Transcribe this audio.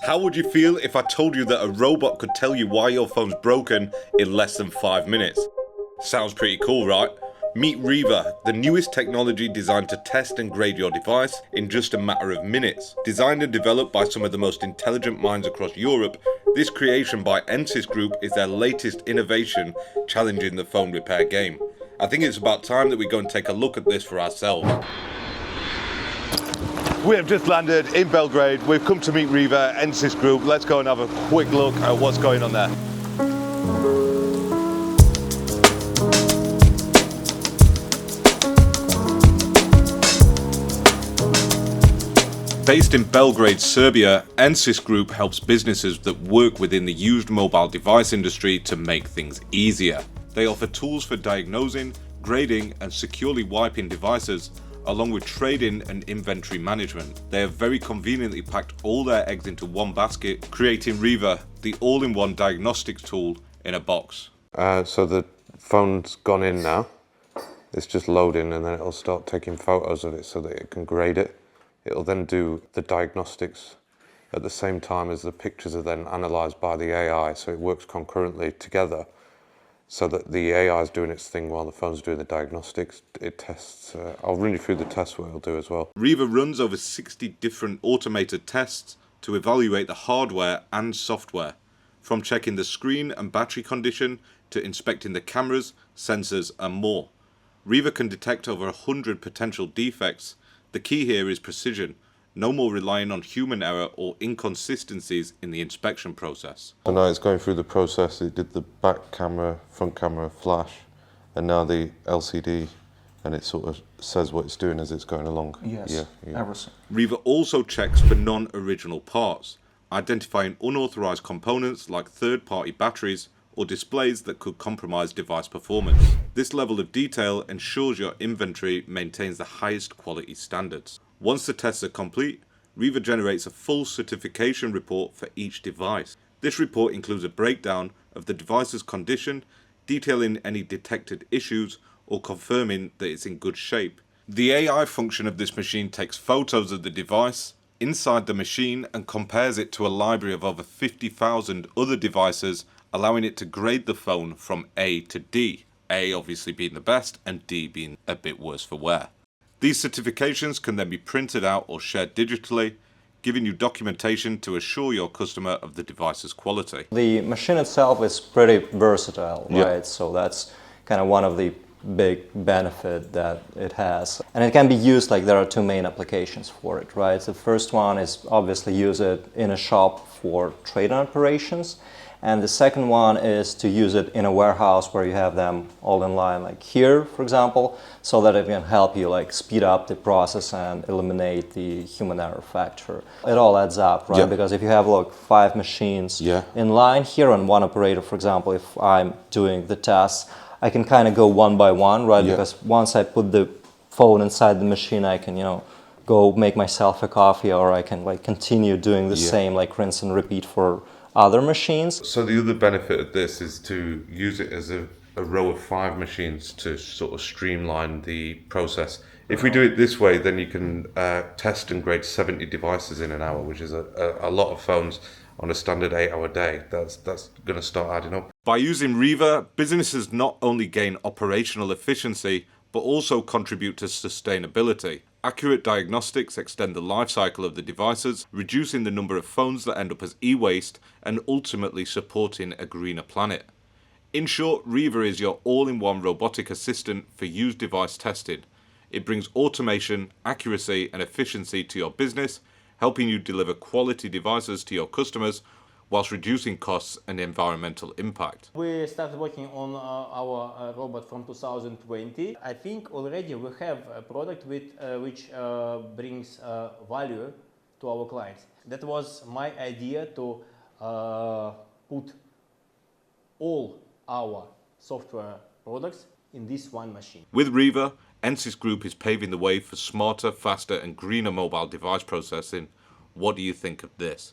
How would you feel if I told you that a robot could tell you why your phone's broken in less than 5 minutes? Sounds pretty cool, right? Meet Reeva, the newest technology designed to test and grade your device in just a matter of minutes. Designed and developed by some of the most intelligent minds across Europe, this creation by NSYS Group is their latest innovation challenging the phone repair game. I think it's about time that we go and take a look at this for ourselves. We have just landed in Belgrade. We've come to meet Reeva, NSYS Group. Let's go and have a quick look at what's going on there. Based in Belgrade, Serbia, NSYS Group helps businesses that work within the used mobile device industry to make things easier. They offer tools for diagnosing, grading and securely wiping devices, along with trading and inventory management. They have very conveniently packed all their eggs into one basket, creating Reeva, the all-in-one diagnostics tool in a box. So the phone's gone in now. It's just loading and then it'll start taking photos of it so that it can grade it. It'll then do the diagnostics at the same time as the pictures are then analysed by the AI, so it works concurrently together so that the AI is doing its thing while the phone's doing the diagnostics. It tests. I'll run you through the tests what it'll do as well. Reeva runs over 60 different automated tests to evaluate the hardware and software, from checking the screen and battery condition to inspecting the cameras, sensors and more. Reeva can detect over 100 potential defects. The key here is precision, no more relying on human error or inconsistencies in the inspection process. So now it's going through the process. It did the back camera, front camera, flash, and now the LCD, and it sort of says what it's doing as it's going along. Yes, everything. Reeva also checks for non-original parts, identifying unauthorized components like third-party batteries or displays that could compromise device performance. This level of detail ensures your inventory maintains the highest quality standards. Once the tests are complete, Reeva generates a full certification report for each device. This report includes a breakdown of the device's condition, detailing any detected issues or confirming that it's in good shape. The AI function of this machine takes photos of the device inside the machine and compares it to a library of over 50,000 other devices, allowing it to grade the phone from A to D, A obviously being the best and D being a bit worse for wear. These certifications can then be printed out or shared digitally, giving you documentation to assure your customer of the device's quality. The machine itself is pretty versatile, right? Yeah. So that's kind of one of the big benefit that it has. And it can be used, like there are two main applications for it, right? The first one is obviously use it in a shop for trading operations. And the second one is to use it in a warehouse where you have them all in line, like here, for example, so that it can help you like speed up the process and eliminate the human error factor. It all adds up, right? Yeah. Because if you have like 5 machines in line here on one operator, for example, if I'm doing the tests, I can kind of go one by one, right? Because once I put the phone inside the machine, I can, go make myself a coffee, or I can like continue doing the same, like rinse and repeat for other machines. So the other benefit of this is to use it as a row of 5 machines to sort of streamline the process. If we do it this way, then you can test and grade 70 devices in an hour, which is a lot of phones on a standard 8-hour day. That's going to start adding up. By using Reeva, businesses not only gain operational efficiency, but also contribute to sustainability. Accurate diagnostics extend the life cycle of the devices, reducing the number of phones that end up as e-waste and ultimately supporting a greener planet. In short, Reeva is your all-in-one robotic assistant for used device testing. It brings automation, accuracy and efficiency to your business, helping you deliver quality devices to your customers whilst reducing costs and environmental impact. We started working on our robot from 2020. I think already we have a product which brings value to our clients. That was my idea to put all our software products in this one machine. With Reeva, NSYS Group is paving the way for smarter, faster and greener mobile device processing. What do you think of this?